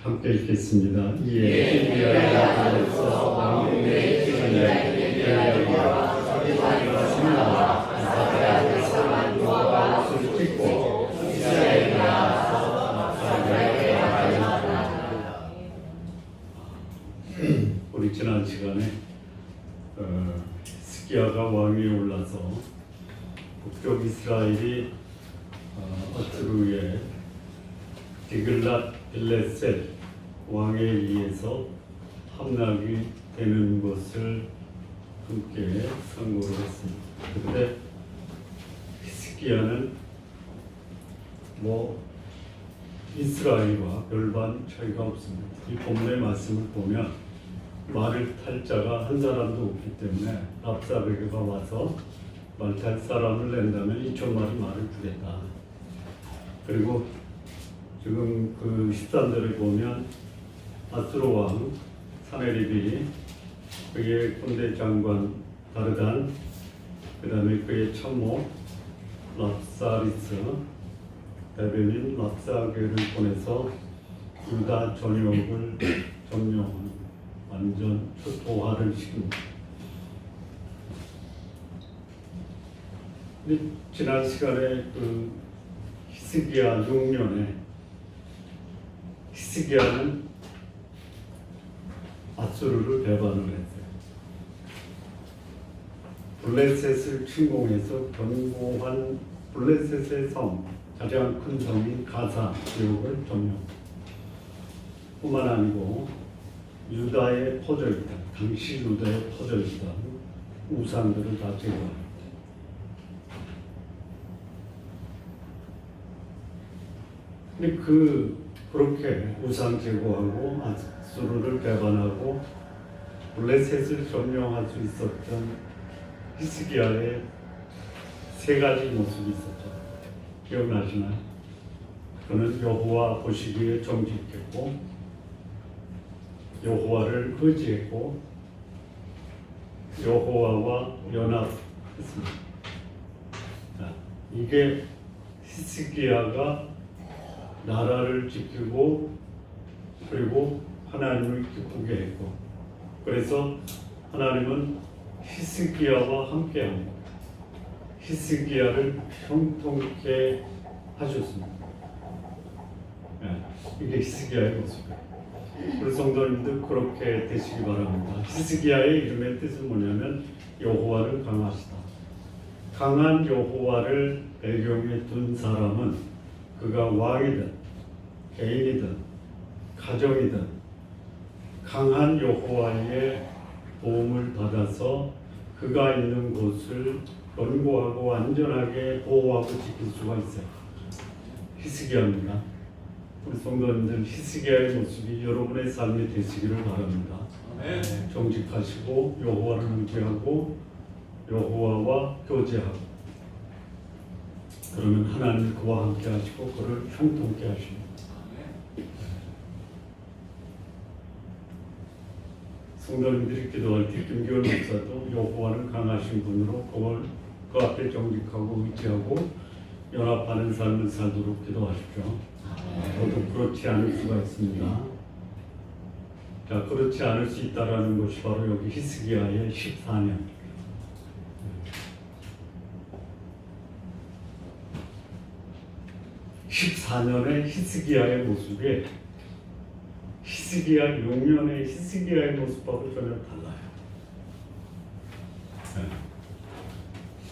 함께 읽겠습니다. 이에 인디아에서 왕국의 지존자에게 인디아와 서리와리와 신나와 아사랴에서만 노아와 옷을 찢고 이스라엘이 나와서 아사랴에게 하였다. 우리 지난 시간에 히스기야가 왕위에 올라서 북쪽 이스라엘이 어스루의 디글랏 빌레셋 왕에 의해서 함락이 되는 것을 함께 상고를 했습니다. 그런데 히스기야는 이스라엘과 별반 차이가 없습니다. 이 본문의 말씀을 보면 말을 탈 자가 한 사람도 없기 때문에 랍사베가 와서 말 탈 사람을 낸다면 2,000마리 말을 주겠다. 그리고 지금 그 13절에 보면 아수르 왕 사네립이 그의 군대 장관 다르단, 그 다음에 그의 참모 랍사리스 대변인 랍사게를 보내서 유다 전역을 점령한 완전 초토화를 시킵니다. 지난 시간에 그 히스기야 6년에 히스기야는 아수르를 배반을 했어요. 블레셋을 침공해서 견고한 블레셋의 섬, 가장 큰 성인 가사 지역을 점령. 뿐만 아니고 유다에 퍼져있던, 당시 유다에 퍼져있던 우상들을 다 제거합니다. 근데 그렇게 우상 제거하고 아수르를 배반하고 블레셋을 점령할 수 있었던 히스기야의 세 가지 모습이 있었죠. 기억나시나요? 그는 여호와 보시기에 정직했고 여호와를 의지했고 여호와와 연합했습니다. 이게 히스기야가 나라를 지키고 그리고 하나님을 기쁘게 했고, 그래서 하나님은 히스기야와 함께합니다. 히스기야를 형통케 하셨습니다. 이게 히스기야의 모습이에요. 우리 성도님들 그렇게 되시기 바랍니다. 히스기야의 이름의 뜻은 뭐냐면 여호와를 강하시다. 강한 여호와를 배경에 둔 사람은 그가 왕이든 개인이든 가정이든 강한 여호와의 도움을 받아서 그가 있는 곳을 견고하고 안전하게 보호하고 지킬 수가 있어요. 히스기야입니다. 우리 성도님들 히스기야의 모습이 여러분의 삶이 되시기를 바랍니다. 정직하시고 여호와를 의지하고 여호와와 교제하고, 그러면 하나님 그와 함께 하시고 그를 형통케 하십니다. 성도님들이 기도할 때 김기월 목사도 여호와는 강하신 분으로 그 앞에 정직하고 의지하고 연합하는 삶을 살도록 기도하십시오. 저도 그렇지 않을 수가 있습니다. 자, 그렇지 않을 수 있다라는 것이 바로 여기 히스기야의 14년. 14년의 히스기야의 모습이 히스기야 6년의 히스기야의 모습하고 전혀 달라요.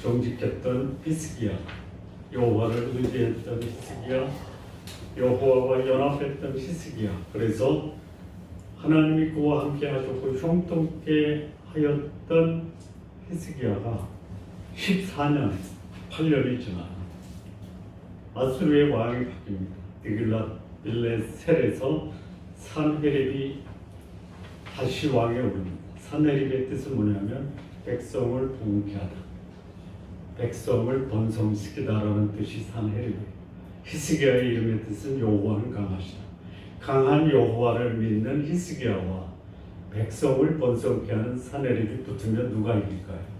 정직했던 히스기야, 여호와를 의지했던 히스기야, 여호와와 연합했던 히스기야. 그래서 하나님이 그와 함께 하셨고 형통케 하였던 히스기야가 14년, 8년이 지나요. 아수르의 왕이 바뀝니다. 디글랏 빌레셋에서 산헤립이 다시 왕에 오릅니다. 산헤립의 뜻은 뭐냐면 백성을 통쾌하다, 백성을 번성시키다라는 뜻이 산헤립이에요. 히스기야의 이름의 뜻은 여호와는 강하시다. 강한 여호와를 믿는 히스기야와 백성을 번성케 하는 산헤립이 붙으면 누가 이길까요?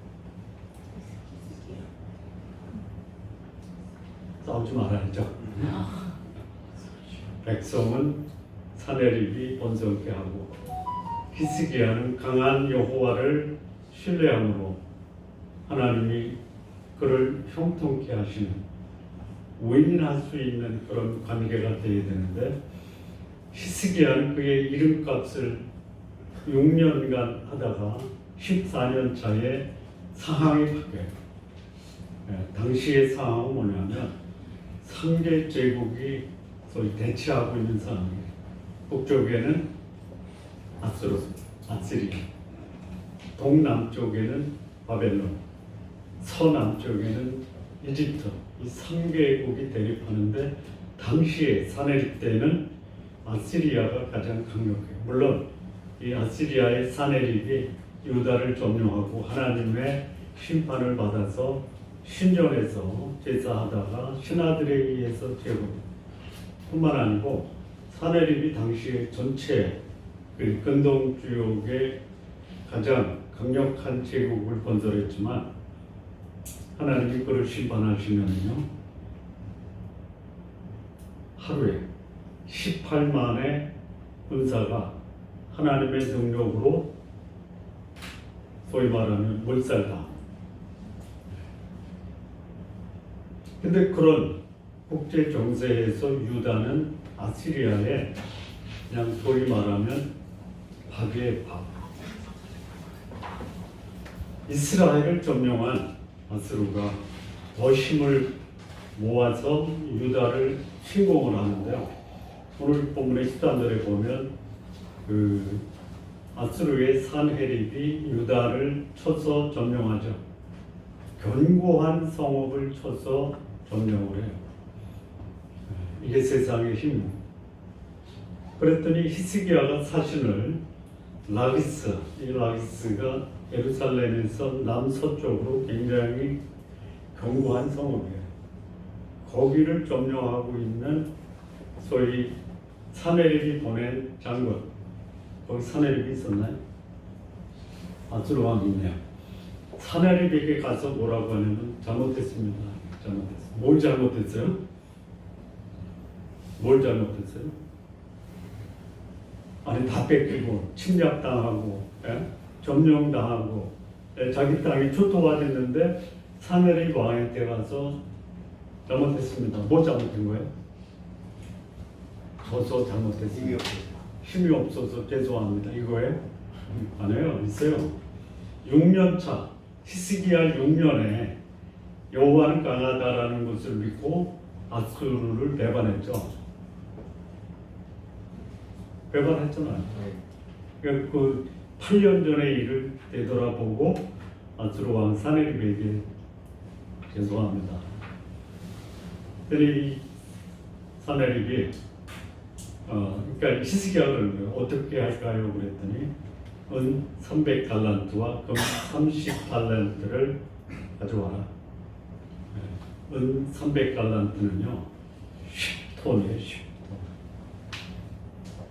싸우지 말아야죠. 백성은 사내립이 번성케 하고 히스기야는 강한 여호와를 신뢰함으로 하나님이 그를 형통케 하시는 윈윈할 수 있는 그런 관계가 되어야 되는데 히스기야는 그의 이름값을 6년간 하다가 14년 차에 상황이 바뀌어요. 당시의 상황은 뭐냐면 3개 제국이 소위 대치하고 있는 상황이에요. 북쪽에는 아스리아, 동남쪽에는 바벨론, 서남쪽에는 이집트, 이 3개국이 대립하는데 당시에 사내립 때는 아시리아가 가장 강력해요. 물론 이 아시리아의 사내립이 유다를 점령하고 하나님의 심판을 받아서 신전에서 제사하다가 신하들에 의해서 제국뿐만 아니고 사내립이 당시에 전체 그 근동 지역의 가장 강력한 제국을 건설했지만 하나님이 그를 심판하시면요 하루에 18만의 군사가 하나님의 능력으로 소위 말하면 몰살다. 근데 그런 국제 정세에서 유다는 아시리아에 그냥 소위 말하면 밥이에요, 밥. 이스라엘을 점령한 아스루가 더 힘을 모아서 유다를 침공을 하는데요. 오늘 본문의 13절에 보면 그 아스루의 산헤립이 유다를 쳐서 점령하죠. 견고한 성읍을 쳐서 점령을 해요. 이게 세상의 힘. 그랬더니 히스기야가 사신을 라기스, 이 라기스가 예루살렘에서 남서쪽으로 굉장히 견고한 성읍이에요. 거기를 점령하고 있는 소위 사내립이 보낸 장군, 거기 사내립이 있었나요? 아수르 왕이 있네요. 사내립에게 가서 뭐라고 하냐면 잘못했습니다. 잘못했어요. 뭘 잘못했어요? 뭘 잘못했어요? 아니 다 뺏기고 침략당하고 점령당하고 자기 땅이 초토화됐는데 사내립 왕한테 가서 잘못했습니다. 뭐 잘못된 거예요? 저서 잘못했어요. 힘이 없어서 죄송합니다. 이거예요? 아니에요. 있어요. 6년차 히스기야 6년에 여호와는 강하다라는 것을 믿고 아수르를 배반했죠. 배반했잖아요. 그러니까 그 8년 전의 일을 되돌아보고 아수르 왕 사내립에게 죄송합니다. 그랬더니 이 사내립이 그러니까 히스기야가 그런 거예요. 어떻게 할까요? 그랬더니 은 300달란트와 금 30달란트를 가져와라. 은 300달란트는요 10톤이에요. 10톤.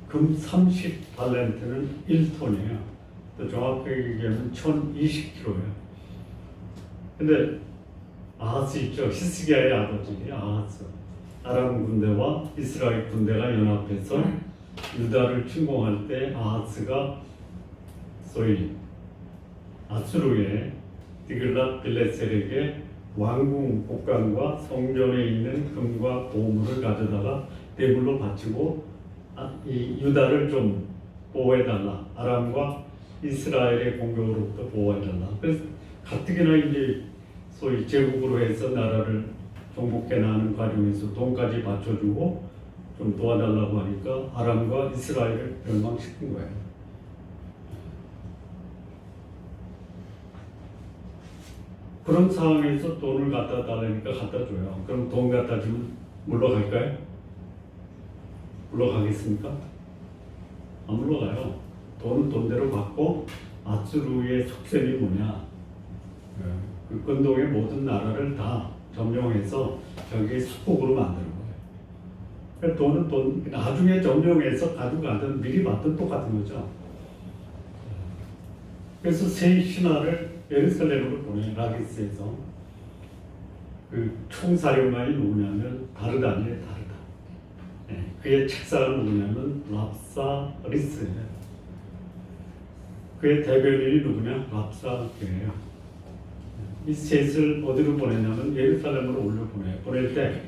금 30달란트는 1톤이에요. 또 정확하게 얘기하면 1020kg예요. 근데 아하스 있죠. 히스기야의 아버지 아하스. 아람 군대와 이스라엘 군대가 연합해서 유다를 침공할 때 아하스가 소위 아수르의 디글랏 빌레셀에게 왕궁 복관과 성전에 있는 금과 보물을 가져다가 대물로 바치고 이 유다를 좀 보호해달라. 아람과 이스라엘의 공격으로부터 보호해달라. 그래서 가뜩이나 이제 소위 제국으로 해서 나라를 정복해 나가는 과정에서 돈까지 받쳐주고 좀 도와달라고 하니까 아람과 이스라엘을 멸망시킨 거예요. 그런 상황에서 돈을 갖다 달라니까 갖다 줘요. 그럼 돈 갖다 주면 물러갈까요? 물러가겠습니까? 안 물러가요. 돈은 돈대로 받고 아수르의 속셈이 뭐냐? 그 근동의 모든 나라를 다 점령해서 자기의 속국으로 만드는 거예요. 그러니까 돈은 돈, 나중에 점령해서 가져가든 미리 받든 똑같은 거죠. 그래서 세 신하를 예루살렘으로 보내 라기스에서 그 총사령관이 누구냐면 다르다니에요. 다르다. 그의 책사가 누구냐면 랍사리스예요. 그의 대변인이 누구냐? 랍사교예요. 이 셋을 어디로 보내냐면 예루살렘으로 올려보내요. 보낼 때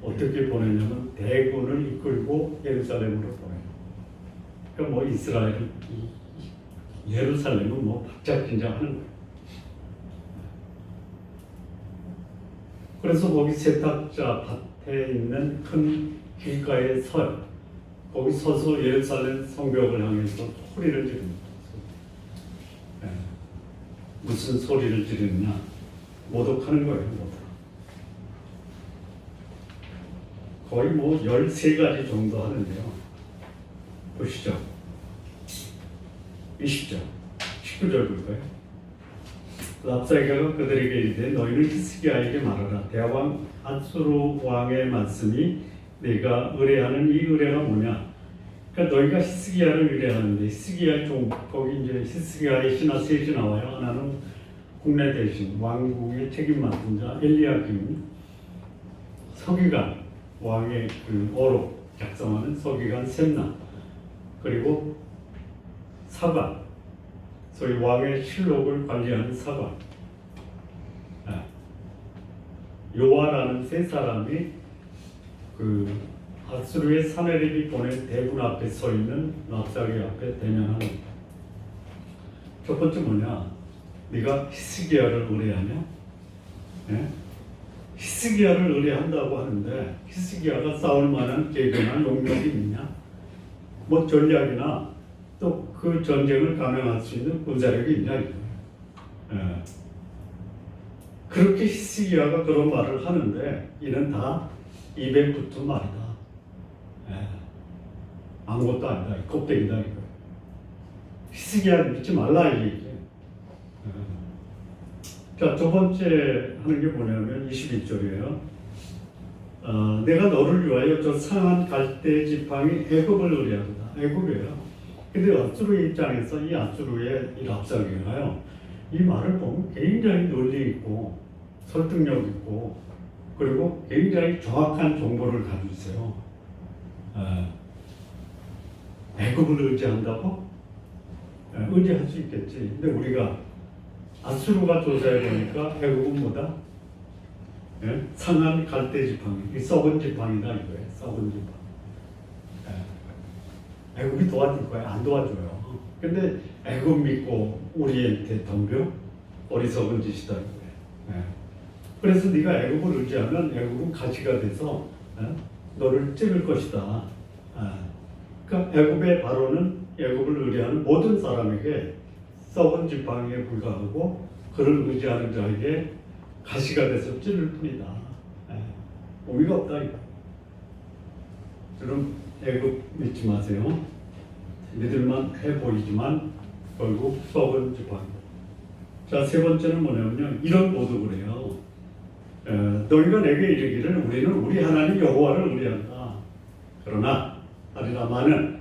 어떻게 보내냐면 대군을 이끌고 예루살렘으로 보내요. 그러니까 뭐 이스라엘, 예루살렘은 뭐 박자긴장하는 거예요. 그래서 거기 세탁자 밭에 있는 큰 길가에 서요. 거기 서서 예루살렘 성벽을 향해서 소리를 지릅니다. 무슨 소리를 지르느냐? 모독하는 거예요. 모독. 거의 뭐 13가지 정도 하는데요. 보시죠. 20절, 19절 볼까요? 랍사게가 그들에게 이르되 너희는 히스기야에게 말하라. 대왕 아수르 왕의 말씀이 내가 의뢰하는 이 의뢰가 뭐냐? 그러니까 너희가 히스기야를 의뢰하는데 히스기야의 종, 거기 이제 히스기야의 신하 셋이 나와요. 하나는 국내 대신 왕국의 책임 맡은 자 엘리야kim, 서기관 왕의 그 어로 작성하는 서기관 셈나, 그리고 사관, 소위 왕의 실록을 관리하는 사관, 요아라는 세 사람이 그 아수르의 사네립이 보낸 대군 앞에 서 있는 랍사게 앞에 대면하는 거예요. 첫 번째 뭐냐? 네가 히스기야를 의뢰하냐? 히스기야를 의뢰한다고 하는데 히스기야가 싸울 만한 계획이나 용력이 있냐? 뭐 전략이나 또 그 전쟁을 감행할 수 있는 군사력이 있냐 이거예요. 그렇게 히스기야가 그런 말을 하는데 이는 다 입에 붙은 말이다. 아무것도 아니다. 껍데기다 이거예요. 히스기야를 믿지 말라 이 얘기예요. 자, 두 번째 하는 게 뭐냐면 21절이에요. 내가 너를 위하여 저 상한 갈대 지팡이 애굽을 의뢰하다. 애굽이에요. 근데 아수르의 입장에서 이 아수르의 이 랍사게가요, 이 말을 보면 굉장히 논리 있고 설득력 있고 그리고 굉장히 정확한 정보를 가지고 있어요. 애굽을 의지한다고? 의지할 수 있겠지. 근데 우리가 아수르가 조사해 보니까 애굽은 뭐다? 상한 갈대 지팡이, 이 썩은 지팡이다 이거예요. 썩은 지팡이. 애굽이 도와줄 거야? 안 도와줘요. 근데 애굽 믿고 우리한테 덤벼? 어리석은 짓이다 이거예요. 그래서 네가 애굽을 의지하면 애굽은 가시가 돼서 너를 찌를 것이다. 그러니까 애굽의 바로는 애굽을 의뢰하는 모든 사람에게 썩은 지팡이에 불과하고 그를 의지하는 자에게 가시가 돼서 찌를 뿐이다. 의미가 없다 이거. 그럼 애굽 믿지 마세요. 믿을만 해 보이지만 결국 썩은 지팡이. 자, 세 번째는 뭐냐면요, 이런 모독을 해요. 너희가 내게 이르기를 우리는 우리 하나님 여호와를 의뢰한다. 그러나 하리라마는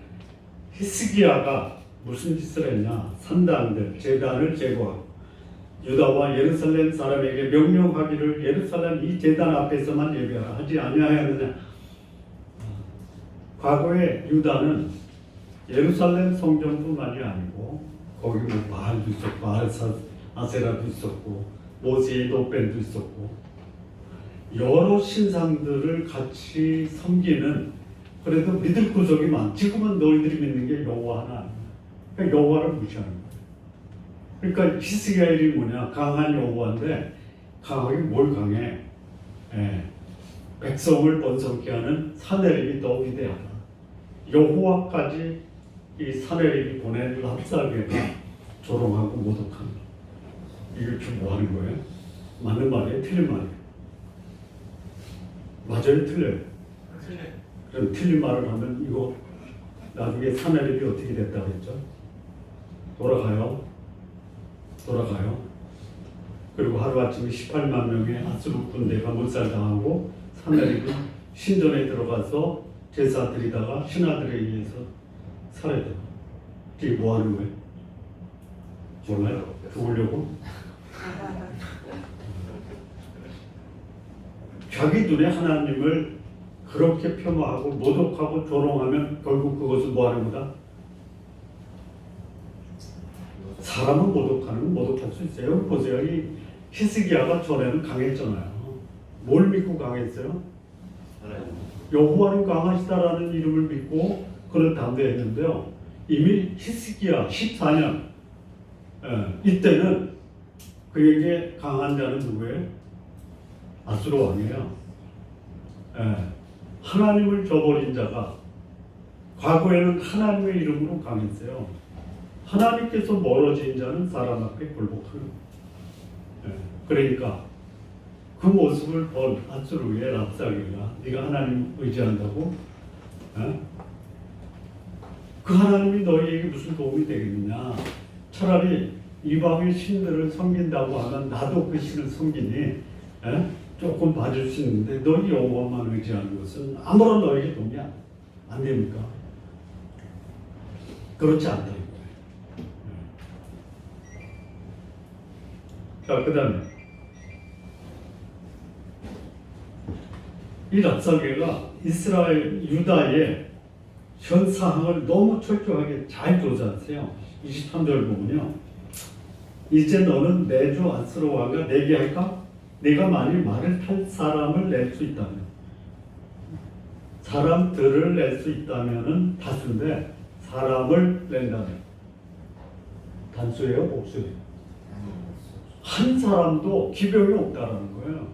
히스기야가 무슨 짓을 했냐? 산당들, 제단을 제거하고 유다와 예루살렘 사람에게 명령하기를 예루살렘 이 제단 앞에서만 예배하라 하지 아니하였느냐? 과거에 유다는 예루살렘 성전뿐만이 아니고 거기 뭐 바알도 있었고 아세라도 있었고 모세의 노벤도 있었고 여러 신상들을 같이 섬기는, 그래도 믿을 구석이 많. 지금은 너희들이 믿는 게 여호와 하나, 그러니까 여호와를 무시하는 거예요. 그러니까 히스기야 일이 뭐냐? 강한 여호와인데 강하게 뭘 강해? 백성을 번성케 하는 사내립이 더 위대하다. 여호와까지 이 사내립이 보낸 랍사게가 조롱하고 모독한다. 이걸 지금 뭐 하는 거예요? 맞는 말이에요? 틀린 말이에요? 맞아요? 틀려요? 그럼 틀린 말을 하면 이거 나중에 사내립이 어떻게 됐다 그랬죠? 돌아가요. 그리고 하루아침에 18만 명의 아수르 군대가 몰살당하고 사내립은 신전에 들어가서 제사 드리다가 신하들에 의해서 살해돼요. 이게 뭐 하는 거예요? 몰라요? 죽으려고? 자기 눈에 하나님을 그 그렇게 폄하하고 모독하고 조롱하면 결국 그것은 뭐 하는 거다? 사람은 모독하는 건 모독할 수 있어요. 보세요. 이 히스기야가 전에는 강했잖아요. 뭘 믿고 강했어요? 여호와는 강하시다라는 이름을 믿고 그런 담대했는데요. 이미 히스기야 14년 이때는 그에게 강한 자는 누구예요? 아수르 왕이에요. 하나님을 저버린 자가 과거에는 하나님의 이름으로 강했어요. 하나님께서 멀어진 자는 사람 앞에 굴복하는 거예요. 그러니까 그 모습을 본 아수르의 랍사게가 네가 하나님 의지한다고? 그 하나님이 너희에게 무슨 도움이 되겠느냐? 차라리 이방의 신들을 섬긴다고 하면 나도 그 신을 섬기니 조금 봐줄 수 있는데 너희 여호와만 의지하는 것은 아무런 너에게 도움이 안 됩니까? 그렇지 않다 이거예요. 자, 그 다음에 이 랍사게가 이스라엘 유다의 현 사항을 너무 철저하게 잘 조사하세요. 23절 보면요. 이제 너는 내 주 아수르 왕과 내게 할까? 네가 만일 말을 탈 사람을 낼 수 있다면, 사람들을 낼 수 있다면은 다수인데 사람을 낸다면 단수예요, 복수예요? 한 사람도 기병이 없다라는 거예요.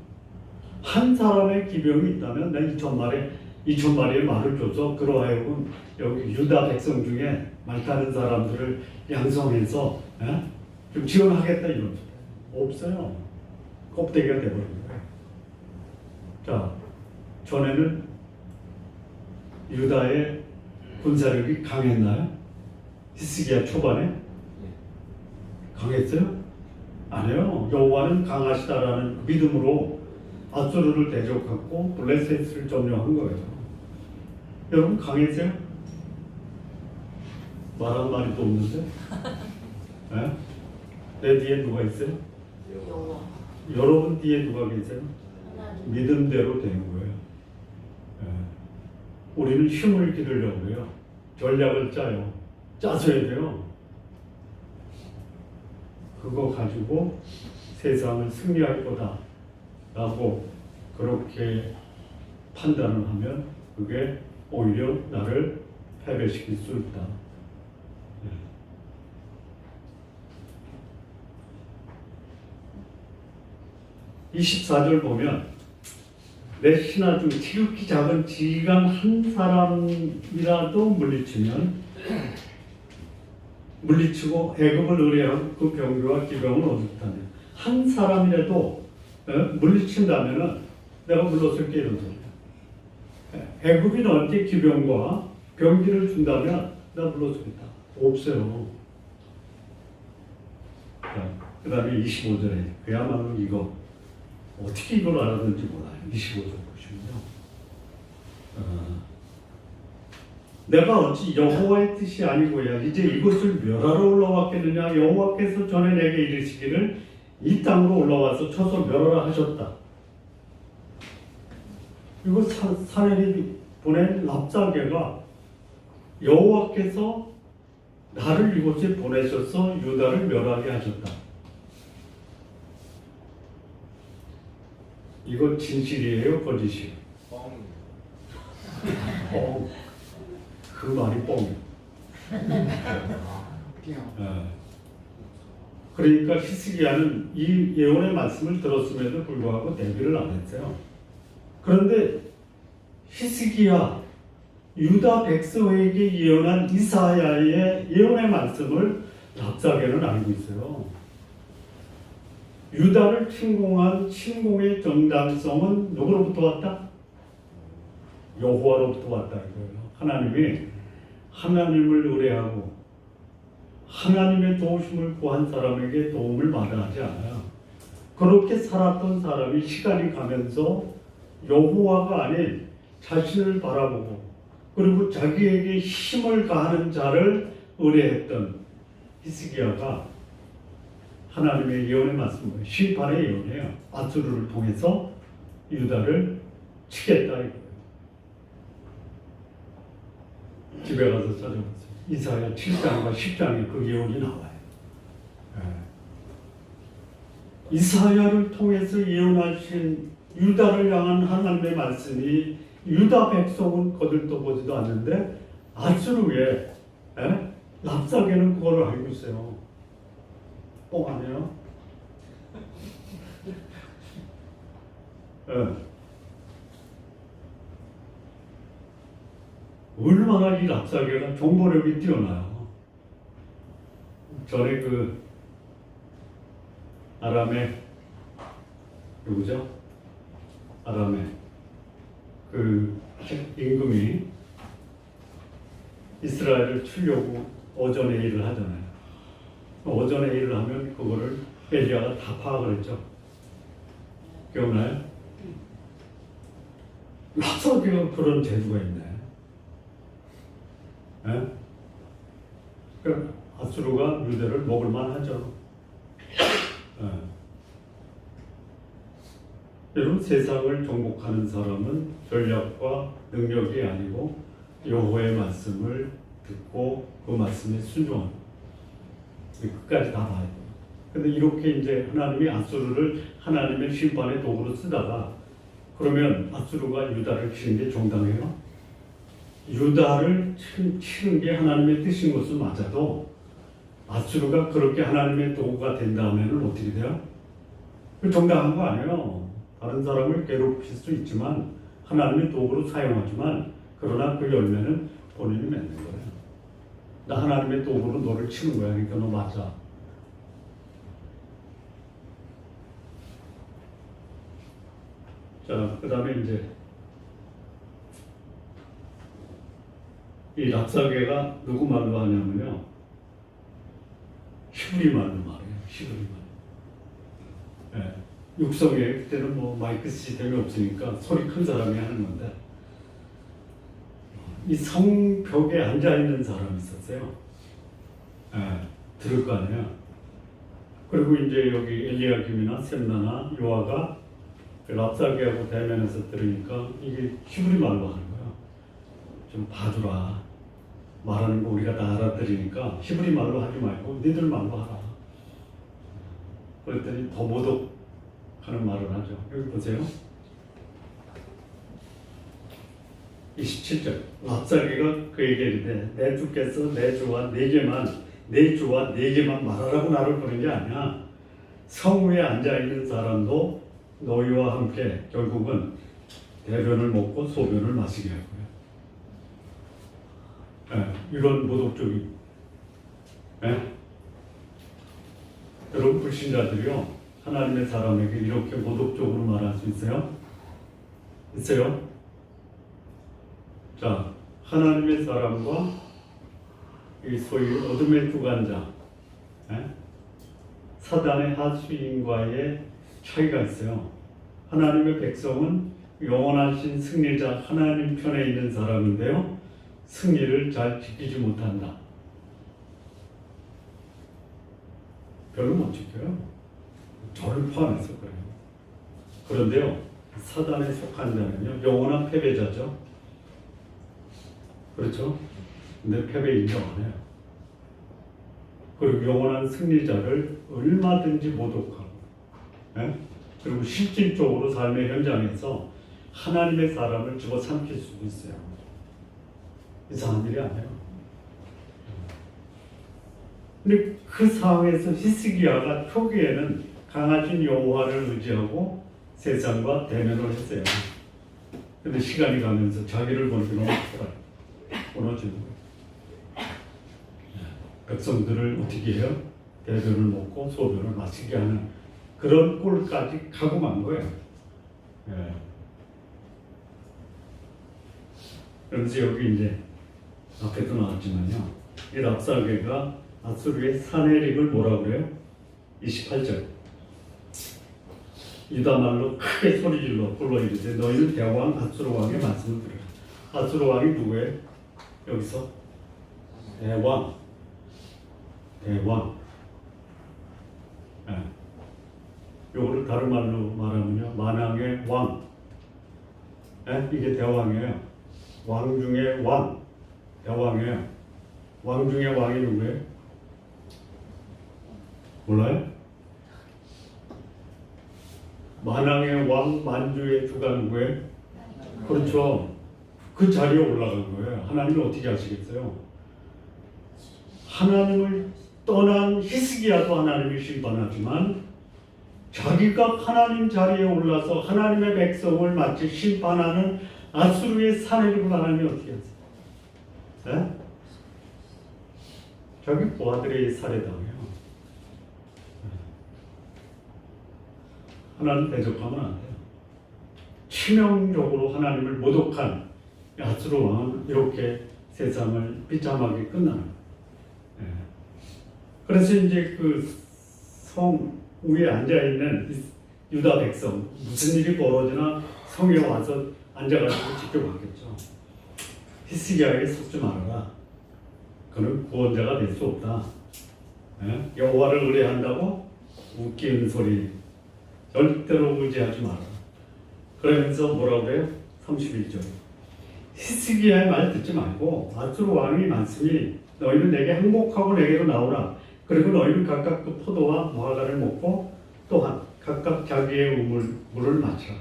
한 사람의 기병이 있다면 내 2,000마리의 말을 줘서 그러하여금 여기 유다 백성 중에 말 타는 사람들을 양성해서 좀 지원하겠다 이런 없어요. 껍데기가 돼버린 거예요. 자, 전에는 유다의 군사력이 강했나요? 히스기야 초반에? 강했어요? 아니요. 여호와는 강하시다라는 믿음으로 아수르를 대적하고 블레셋을 점령한 거예요. 여러분 강했어요? 말 한마디도 없는데? 내 뒤에 누가 있어요? 여호와. 여러분 뒤에 누가 계세요? 믿음대로 되는 거예요. 우리는 힘을 기르려고 해요. 전략을 짜요. 짜줘야 돼요. 그거 가지고 세상을 승리할 거다 라고 그렇게 판단을 하면 그게 오히려 나를 패배시킬 수 있다. 24절 보면 내 신하 중 지극히 작은 지휘관 한 사람이라도 물리치고 애굽을 의뢰하고 그 병기와 기병을 얻었다면 한 사람이라도 물리친다면은 내가 물러설게 이런 소리야. 애굽이 너한테 기병과 병기를 준다면 나 물러서겠다. 없어요. 그 다음에 25절에 그야말로 이거 어떻게 이걸 알았는지 몰라요. 25절 보시면요. 내가 어찌 여호와의 뜻이 아니고야 이제 이곳을 멸하러 올라왔겠느냐. 여호와께서 전에 내게 이르시기를 이 땅으로 올라와서 쳐서 멸하라 하셨다. 이거 사내립이 보낸 랍사게가 여호와께서 나를 이곳에 보내셔서 유다를 멸하게 하셨다. 이거 진실이에요, 거짓이에요? 뻥. 그 말이 뻥이에요. 그러니까 히스기야는 이 예언의 말씀을 들었음에도 불구하고 대비를 안 했어요. 그런데 히스기야, 유다 백성에게 예언한 이사야의 예언의 말씀을 랍사게는 알고 있어요. 유다를 침공한 침공의 정당성은 누구로부터 왔다? 여호와로부터 왔다 이거예요. 하나님이 하나님을 의뢰하고 하나님의 도우심을 구한 사람에게 도움을 마다하지 않아요. 그렇게 살았던 사람이 시간이 가면서 여호와가 아닌 자신을 바라보고 그리고 자기에게 힘을 가하는 자를 의뢰했던 히스기야가 하나님의 예언의 말씀을 심판의 예언이에요. 아수르를 통해서 유다를 치겠다 이거예요. 집에 가서 찾아보세요. 이사야 7장과 10장에 그 예언이 나와요. 이사야를 통해서 예언하신 유다를 향한 하나님의 말씀이 유다 백성은 거들떠보지도 않는데 아수르의 랍사게는 그걸 알고 있어요. 뻥 아니에요? 얼마나 이 랍사게가 정보력이 뛰어나요. 전에 그 아람의 누구죠? 아람의 그 임금이 이스라엘을 치려고 오전에 일을 하잖아요. 오전에 일을 하면 그거를 엘리야가 다 파악을 했죠. 기억나요? 랍사게가 그런 재주가 있네. 그러니까 아수르가 유대를 먹을만 하죠. 여러분, 세상을 정복하는 사람은 전략과 능력이 아니고 여호와의 말씀을 듣고 그 말씀에 순종하는, 끝까지 다 봐야 돼요. 근데 이렇게 이제 하나님이 아수르를 하나님의 심판의 도구로 쓰다가, 그러면 아수르가 유다를 치는 게 정당해요? 유다를 치는 게 하나님의 뜻인 것은 맞아도 아수르가 그렇게 하나님의 도구가 된다면 어떻게 돼요? 그 정당한 거 아니에요. 다른 사람을 괴롭힐 수 있지만 하나님의 도구로 사용하지만, 그러나 그 열매는 본인이 맺는 거예요. 나 하나님의 도구로 너를 치는 거야. 그러니까 너 맞아. 자, 그 다음에 이제 이 랍사게가 누구 말로 하냐면요, 히브리 말로 말해요. 히브리 말. 육성에 그때는 뭐 마이크 시스템이 없으니까 소리 큰 사람이 하는 건데, 이 성벽에 앉아 있는 사람이 있었어요. 들을 거 아니에요. 그리고 이제 여기 엘리야김이나 셈나나 요아가 랍사게하고 대면해서 들으니까 이게 히브리 말로 하는 거야. 좀 봐주라. 말하는 거 우리가 다 알아들으니까 히브리 말로 하지 말고 니들 말로 하라. 그랬더니 더 모독하는 말을 하죠. 여기 보세요. 27절. 랍사게가 그에게 이르되 내 주께서 내 주와 네 개만 말하라고 나를 부른 게 아니야. 성 위에 앉아 있는 사람도 너희와 함께 결국은 대변을 먹고 소변을 마시게 할 거야. 이런 모독적인. 여러분, 불신자들이요, 하나님의 사람에게 이렇게 모독적으로 말할 수 있어요? 있어요? 자, 하나님의 사람과 이 소위 어둠의 주관자, 사단의 하수인과의 차이가 있어요. 하나님의 백성은 영원하신 승리자 하나님 편에 있는 사람인데요, 승리를 잘 지키지 못한다. 별로 못 지켜요. 저를 포함해서 그래요. 그런데요, 사단에 속한 자는요, 영원한 패배자죠. 그렇죠? 근데 패배 인정 안 해요. 그리고 영원한 승리자를 얼마든지 모독하고, 그리고 실질적으로 삶의 현장에서 하나님의 사람을 집어삼킬 수도 있어요. 이상한 일이 아니에요. 근데 그 상황에서 히스기야가 초기에는 강하신 여호와를 의지하고 세상과 대면을 했어요. 근데 시간이 가면서 자기를 보니까 너무 무너지는 거예요. 백성들을 어떻게 해요? 대변을 먹고 소변을 마시게 하는 그런 꼴까지 가고 만 거예요. 그래서 여기 이제 앞에도 나왔지만요, 이 랍사게가 아수르의 사내립을 뭐라 그래요? 28절. 유다 말로 크게 소리질러 불러 이르되 너희는 대왕 아수르 왕의 말씀을 들으라. 아수르 왕이 누구예요? 여기서 대왕. 요거를 다른 말로 말하면요, 만왕의 왕. 이게 대왕이에요. 왕 중에 왕. 대왕이에요. 왕 중에 왕이 누구예요? 몰라요? 만왕의 왕, 만주의 주가 누구예요? 그렇죠. 그 자리에 올라간 거예요. 하나님이 어떻게 하시겠어요? 하나님을 떠난 히스기야도 하나님이 심판하지만 자기가 하나님 자리에 올라서 하나님의 백성을 마치 심판하는 아수르의 사내를 하나님이 어떻게 했어요? 네? 자기 부하들의 살해당해요. 하나님 대적하면 안 돼요. 치명적으로 하나님을 모독한 아수르 왕은 이렇게 세상을 비참하게 끝나는 거예요. 그래서 이제 그 성 위에 앉아있는 유다 백성, 무슨 일이 벌어지나 성에 와서 앉아가지고 지켜봤겠죠. 히스기야에게 속지 말아라. 그는 구원자가 될 수 없다. 여호와를 의뢰한다고 웃기는 소리 절대로 의지하지 마라. 그러면서 뭐라고 해요? 31절. 히스기야의 말 듣지 말고 아수르 왕이 말씀이 너희는 내게 항복하고 내게로 나오라. 그리고 너희는 각각 그 포도와 무화과를 먹고 또한 각각 자기의 물을 마시라.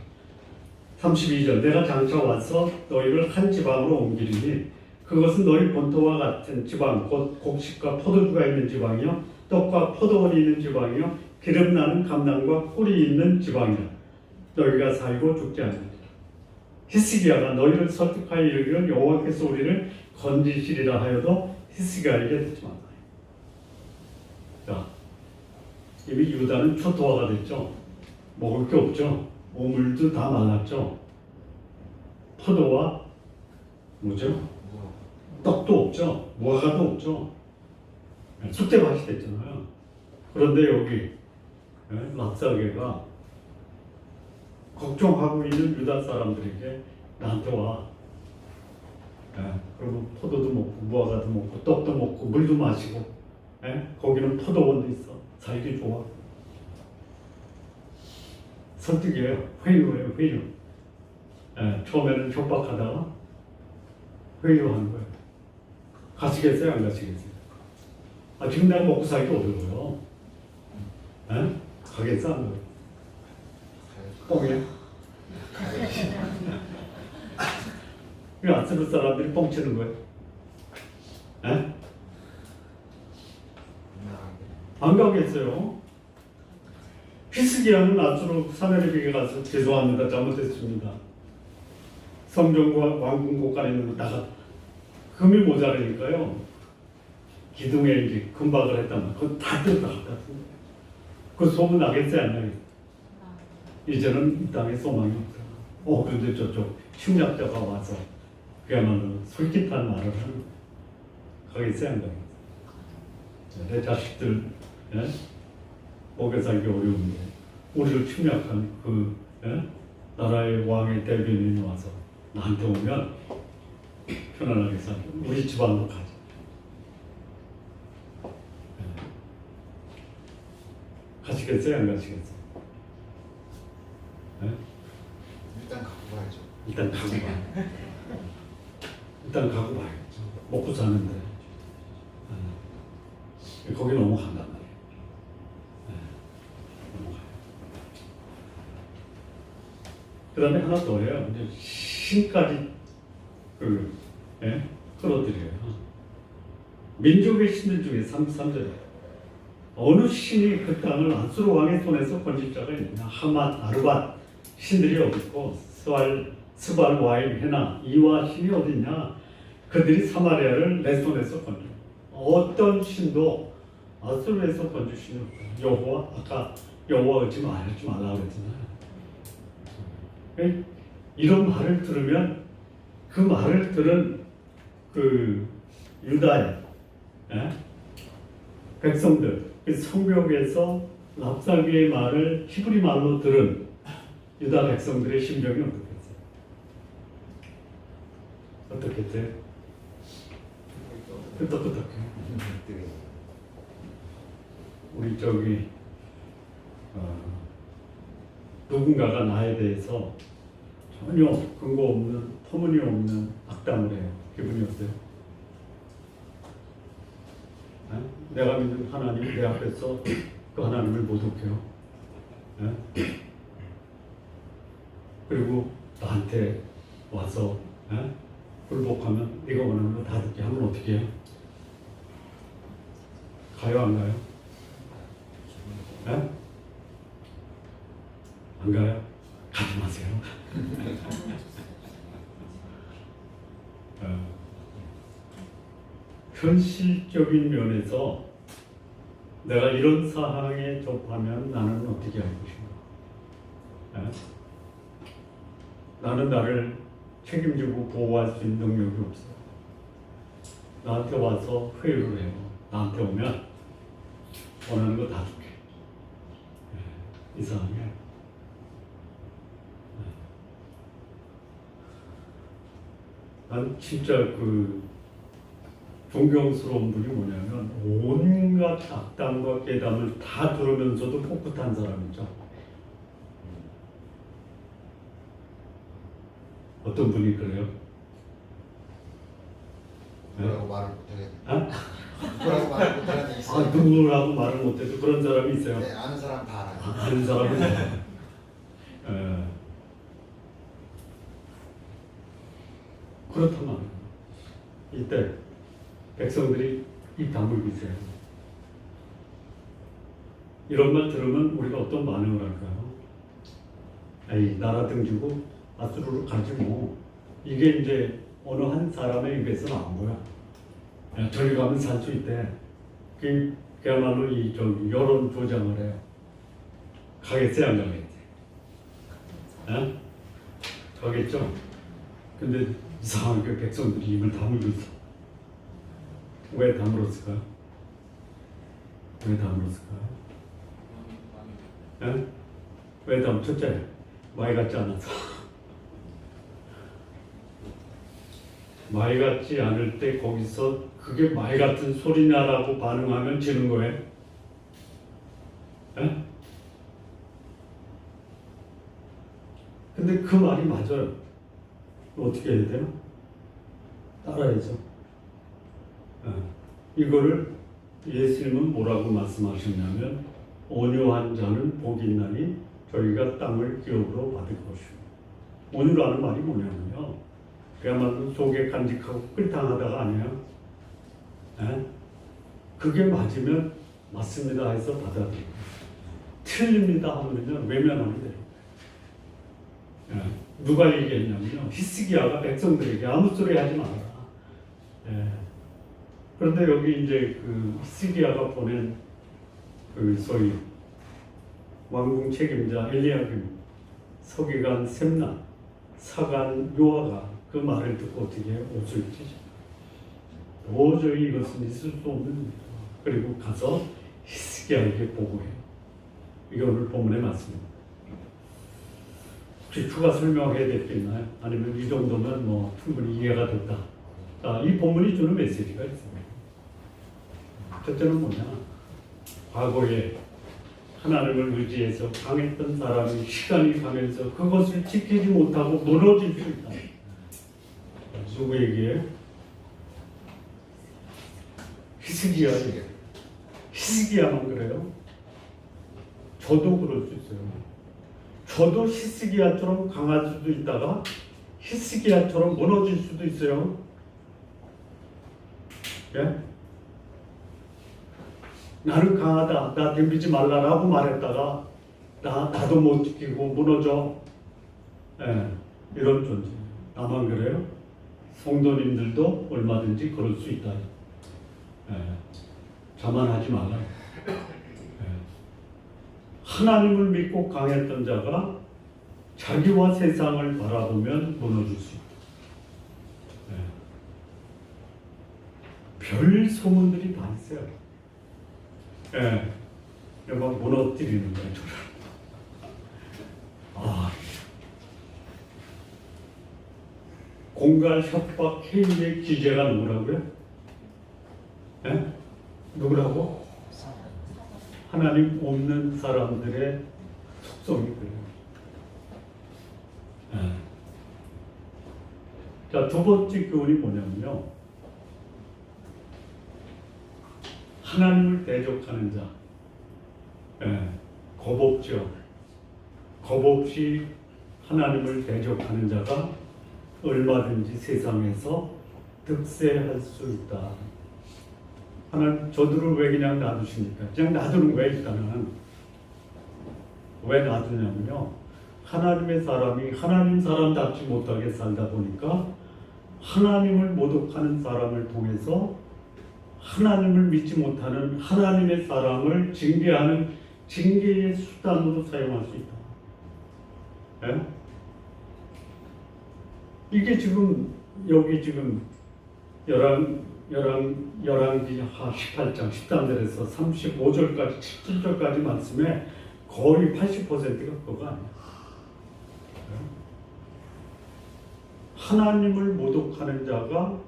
32절. 내가 장차 와서 너희를 한 지방으로 옮기리니 그것은 너희 본토와 같은 지방, 곧 곡식과 포도주가 있는 지방이요 떡과 포도원이 있는 지방이요 기름 나는 감람과 꿀이 있는 지방이라. 너희가 살고 죽지 않으리라. 히스기야가 너희를 설득하여 이르기를 여호와께서 우리를 건지시리라 하여도 히스기야에게 듣지 말라. 자, 이미 유다는 초토화가 됐죠. 먹을 게 없죠. 오물도 다 말랐죠. 포도와 뭐죠? 떡도 없죠. 무화과도 없죠. 쑥대밭이 됐잖아요. 그런데 여기 랍사게가 걱정하고 있는 유다 사람들에게 나한테 와. 그리고 포도도 먹고 무화과도 먹고 떡도 먹고 물도 마시고 거기는 포도원도 있어. 살기 좋아. 설득이에요. 회유예요. 회유. 처음에는 협박하다가 회유하는 거예요. 가시겠어요? 안 가시겠어요? 지금 내가 먹고 살기 어려워요. 가겠어? 안 가요? 뻥이야? 왜 아스르 사람들이 뻥치는 거예요? 안 가겠어요. 히스기야는 아수르 사내립에게 가서 죄송합니다. 잘못했습니다. 성전과 왕궁 곳간에 있는 거 나가 금이 모자라니까요. 기둥에 이제 금박을 했단 말이에요. 그거 다 뜯어 갖다 준 거예요. 그 소문 나겠어요? 안 나겠어요? 이제는 이 땅에 소망이 없다. 그런데 저쪽 침략자가 와서 그야말로 솔깃한 말을 하는 거예요. 가겠어요? 안 가겠어요? 내 자식들 먹여 살기 어려운데 우리를 침략한 그 나라의 왕의 대변인이 와서 나한테 오면 편안하게 살고 우리 집안으로 가자. 가시겠어요? 안 가시겠어요? 일단 갖고 가야죠. 일단 가고 봐. 일단 가고 봐야겠죠. 먹고 사는데 거기 넘어간단 말이에요. 넘어가요. 그 다음에 하나 더 해요. 이제 신까지 끌어들여요. 민족의 신들 중에 3절 어느 신이 그 땅을 아수르 왕의 손에서 건질 자가 있느냐. 하맛, 아르밧 신들이 어디 있고 스발, 와임, 헤나, 이와 신이 어디 있냐. 그들이 사마리아를 내 손에서 건져. 어떤 신도 아수르에서 건질 신이 없다. 여호와, 아까 여호와 얻지 말라고 했잖아요. 이런 말을 들으면 그 말을 들은 그 유다의 백성들, 그 성벽에서 랍사게의 말을 히브리 말로 들은 유다 백성들의 심정이 어떻겠어요? 어떻겠어요? 끄떡끄떡해. 우리 저기 누군가가 나에 대해서 전혀 근거 없는 터무니없는 악담을 해요. 기분이 어때요? 내가 믿는 하나님 내 앞에서 그 하나님을 모독해요. 그리고 나한테 와서 불복하면 네가 원하는 거 다 듣게 하면 어떻게 해요? 가요 안 가요? 안 가요? 가지 마세요. 현실적인 면에서 내가 이런 사항에 접하면 나는 어떻게 할 것인가? 나는 나를 책임지고 보호할 수 있는 능력이 없어. 나한테 와서 회유를 해요. 나한테 오면 원하는 거 다 줄게. 이상하게. 난 진짜 그 존경스러운 분이 뭐냐면 온갖 악담과 깨담을 다 들으면서도 꿋꿋한 사람이죠. 어떤 분이 그래요? 누구라고 말을 못하겠네. 아? 누구라고 말을 못하는 게 있어요. 누구라고 말을 못해도 그런 사람이 있어요. 네, 아는 사람 다 알아요. 아는 사람은 그렇단 말이에요. 이때 백성들이 입 다물고 있어요. 이런 말 들으면 우리가 어떤 반응을 할까요? 에이, 나라 등지고 아수르로 가지 뭐. 이게 이제 어느 한 사람의 입에서는 안 보여. 야, 저리 가면 살 수 있대. 그야말로 이 여론 조장을 해요. 가겠어요, 안 가겠지? 가겠죠? 근데 이상하게 백성들이 입을 다물고 있어. 왜 다물었을까요? 왜 다물었을까요? 왜 다물? 첫째, 말 같지 않아서. 말 같지 않을 때 거기서 그게 말 같은 소리냐라고 반응하면 지는 거예요. 근데 그 말이 맞아요. 어떻게 해야 돼요? 따라야죠. 이거를 예수님은 뭐라고 말씀하셨냐면 온유한 자는 복이 있나니 저희가 땅을 기업으로 받을 것이고, 온유라는 말이 뭐냐면요, 그야말로 속에 간직하고 끌당하다가 아니에요. 그게 맞으면 맞습니다 해서 받아들이고, 틀립니다 하면요 외면하면 돼요. 누가 얘기했냐면요, 히스기야가 백성들에게 아무 소리 하지 마라. 그런데 여기 이제 그 히스기야가 보낸 그 소위 왕궁 책임자 엘리야kim, 서기관 셈나, 사관 요아가 그 말을 듣고 어떻게 해요? 옷을 찢어. 도저히 이것은 있을 수 없는 일이다. 그리고 가서 히스기야에게 보고해요. 이게 오늘 본문의 말씀입니다. 혹시 추가 설명해야 될 게 있나요? 아니면 이 정도면 뭐 충분히 이해가 됐다. 자, 이 본문이 주는 메시지가 있습니다. 첫째는 뭐냐? 과거에 하나님을 의지해서 강했던 사람이 시간이 가면서 그것을 지키지 못하고 무너질 수 있다. 누구 얘기예요? 히스기야예요. 히스기야만 그래요? 저도 그럴 수 있어요. 저도 히스기야처럼 강할 수도 있다가 히스기야처럼 무너질 수도 있어요. 예? 나는 강하다, 나 덤비지 말라라고 말했다가 나도 못 지키고 무너져. 이런 존재. 나만 그래요? 성도님들도 얼마든지 그럴 수 있다. 자만하지 말라. 하나님을 믿고 강했던 자가 자기와 세상을 바라보면 무너질 수 있다. 별 소문들이 다 있어요. 막 무너뜨리는 거예요, 저를. 공갈, 협박, 해임의 기재가 누구라고요? 누구라고? 하나님 없는 사람들의 속성이 그래요. 자, 두 번째 교훈이 뭐냐면요, 하나님을 대적하는 자, 겁 없죠. 겁 없이 하나님을 대적하는 자가 얼마든지 세상에서 득세할 수 있다. 하나님 저들을 왜 그냥 놔두십니까? 그냥 놔두는 거예요. 일단은 왜 놔두냐면요, 하나님의 사람이 하나님 사람답지 못하게 살다 보니까 하나님을 모독하는 사람을 통해서 하나님을 믿지 못하는 하나님의 사람을 징계하는 징계의 수단으로 사용할 수 있다. 예? 이게 지금 여기 지금 열왕기하 18장 13절에서 35절까지 17절까지 말씀에 거의 80%가 그거가 아니야. 하나님을 모독하는 자가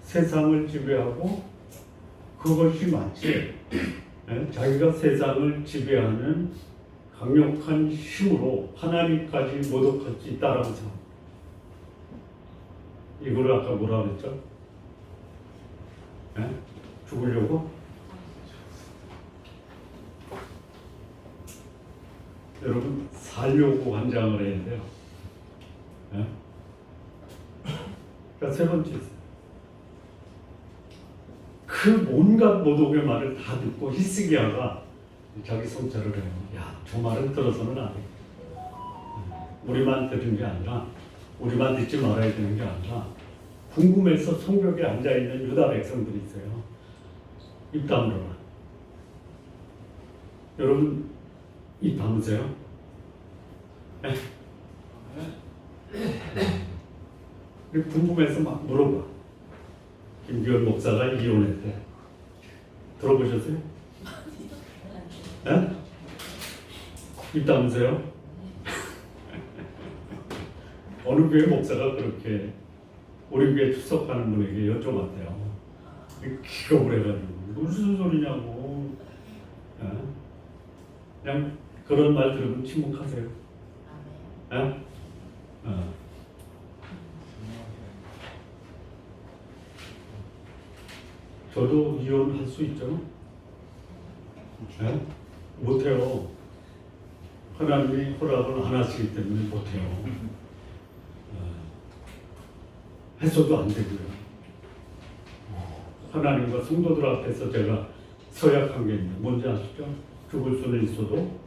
세상을 지배하고 그것이 마치 자기가 세상을 지배하는 강력한 힘으로 하나님까지 모독할 수 있다라고 생각합니다. 이걸 아까 뭐라 그랬죠? 죽으려고? 여러분 살려고 환장을 해야 돼요. 그러니까 세 번째, 그 온갖 모독의 말을 다 듣고 히스기야가 자기 성찰을 해요. 야, 저 말은 들어서는 안 돼. 우리만 들은 게 아니라, 우리만 듣지 말아야 되는 게 아니라, 궁금해서 성벽에 앉아있는 유다 백성들이 있어요. 입 다물어라. 여러분, 입 다무세요? 궁금해서 막 물어봐. 김기현 목사가 이혼했대. 들어보셨어요? 네? 입 다무세요? 어느 교회 목사가 그렇게 우리 교회 출석하는 분에게 여쭤봤대요. 기겁을 해가지고 무슨 소리냐고. 그냥 그런 말 들으면 침묵하세요. 저도 이혼할 수 있죠? 못해요. 하나님이 허락을 안 하시기 때문에 못해요. 해서도 안 되고요. 하나님과 성도들 앞에서 제가 서약한 게 있는데 뭔지 아시죠? 죽을 수는 있어도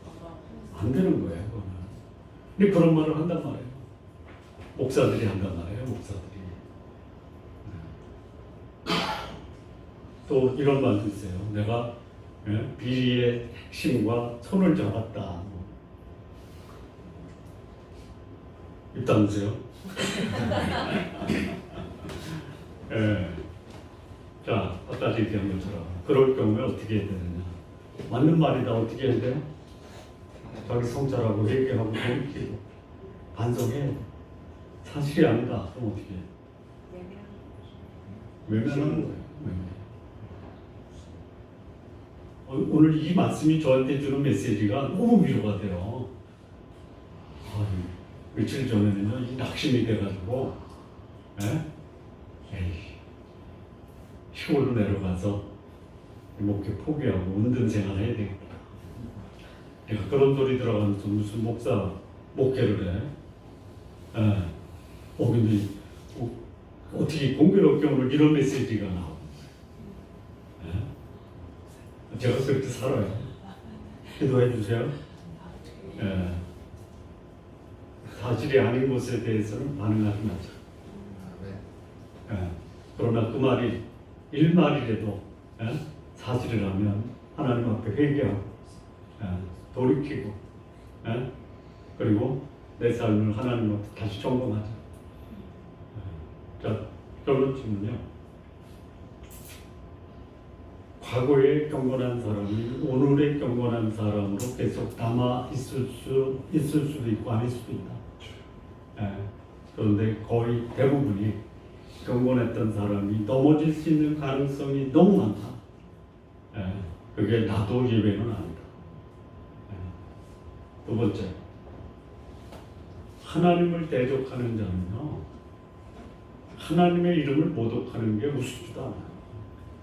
안 되는 거예요. 그거는. 근데 그런 말을 한단 말이에요. 목사들이 한단 말이에요. 목사들이. 또 이런 말도 있어요. 내가 비리의 핵심과 손을 잡았다. 입다무세요? 자, 아까 얘기한 것처럼 그럴 경우에 어떻게 해야 되느냐? 맞는 말이다. 어떻게 해야 돼요? 자기 성찰하고 얘기하고 돌이키고 반성해. 사실이 아니다. 그럼 어떻게 해? 외면하는 거예요. 오늘 이 말씀이 저한테 주는 메시지가 너무 위로가 돼요. 며칠 전에는요, 이 낙심이 돼가지고, 시골로 내려가서 목회 포기하고 운전 생활 해야 되겠다. 내가 그런 소리 들어가면서 무슨 목사 목회를 해. 근데 어떻게 공교롭게 오늘 이런 메시지가 나와. 제가 그렇게 살아요. 기도해 주세요. 사실이 아닌 것에 대해서는 반응하지 마자. 그러나 그 말이 일말이라도 사실이라면 하나님 앞에 회개하고 돌이키고 그리고 내 삶을 하나님 앞에 다시 점검하자. 자, 결론쯤은요. 과거에 경건한 사람이 오늘의 경건한 사람으로 계속 남아 있을 수도 있고 아닐 수도 있다. 그런데 거의 대부분이 경건했던 사람이 넘어질 수 있는 가능성이 너무 많다. 그게 나도 예외는 아니다. 두 번째, 하나님을 대적하는 자는요, 하나님의 이름을 모독하는 게 우습지도 않아요.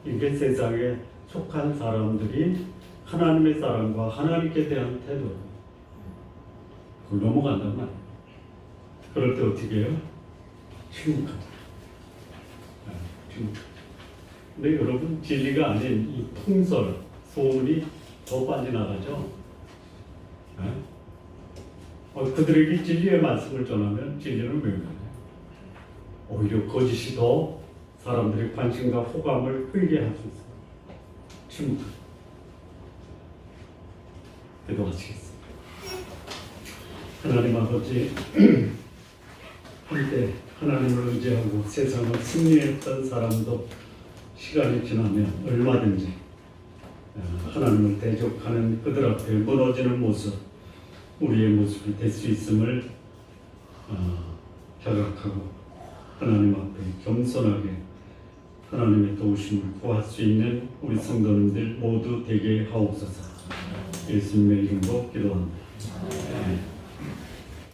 이게 세상에 속한 사람들이 하나님의 사랑과 하나님께 대한 태도, 그걸 넘어간단 말이에요. 그럴 때 어떻게 해요? 침묵하죠. 침묵. 근데 여러분, 진리가 아닌 이 통설, 소문이 더 빠져나가죠. 그들에게 진리의 말씀을 전하면 진리는 왜 그래요? 오히려 거짓이 더 사람들의 관심과 호감을 끌게 할 수 있어요. 침묵. 기도하시겠습니다. 하나님 아버지, 한때 하나님을 의지하고 세상을 승리했던 사람도 시간이 지나면 얼마든지 하나님을 대적하는 그들 앞에 무너지는 모습, 우리의 모습이 될 수 있음을 자각하고 하나님 앞에 겸손하게 하나님의 도우심을 구할 수 있는 우리 성도님들 모두 되게 하옵소서. 예수님의 이름으로 기도합니다.